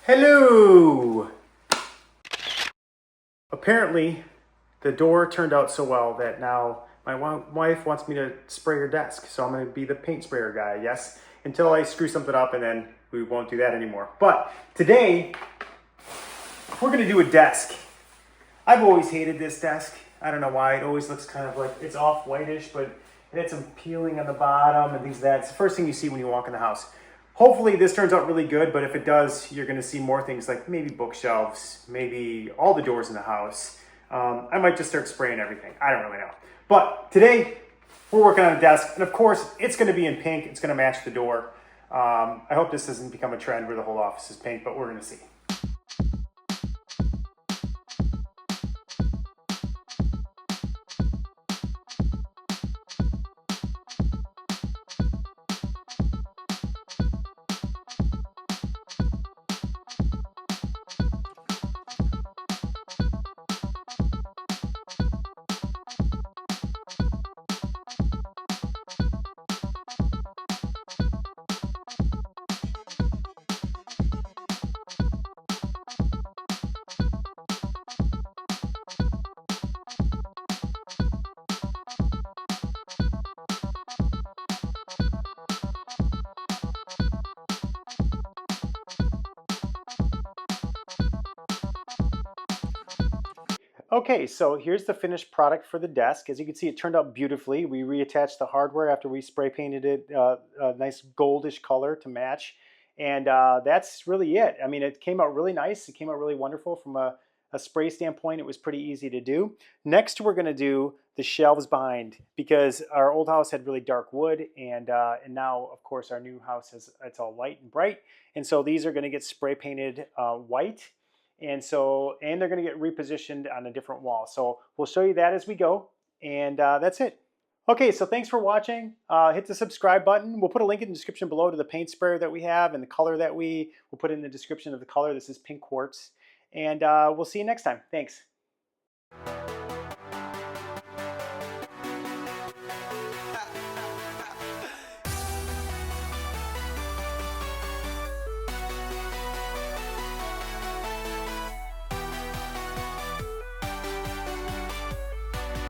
Hello! Apparently, the door turned out so well that now my wife wants me to spray her desk. So I'm going to be the paint sprayer guy, yes? Until I screw something up, and then we won't do that anymore. But today, we're going to do a desk. I've always hated this desk. I don't know why. It always looks kind of like it's off whitish, but it had some peeling on the bottom and things like that. It's the first thing you see when you walk in the house. Hopefully this turns out really good, but if it does, you're going to see more things like maybe bookshelves, maybe all the doors in the house. I might just start spraying everything. I don't really know. But today, we're working on a desk, and of course, it's going to be in pink. It's going to match the door. I hope this doesn't become a trend where the whole office is pink, but we're going to see. Okay, so here's the finished product for the desk. As you can see, it turned out beautifully. We reattached the hardware after we spray painted it a nice goldish color to match. And that's really it. I mean, it came out really nice. It came out really wonderful from a spray standpoint. It was pretty easy to do. Next, we're going to do the shelves behind, because our old house had really dark wood, and now, of course, our new house it's all light and bright. And so these are going to get spray painted white. And they're going to get repositioned on a different wall. So we'll show you that as we go. And that's it. Okay, so thanks for watching. Hit the subscribe button. We'll put a link in the description below to the paint sprayer that we have and the color that we'll put in the description of the color. This is pink quartz. And we'll see you next time. Thanks.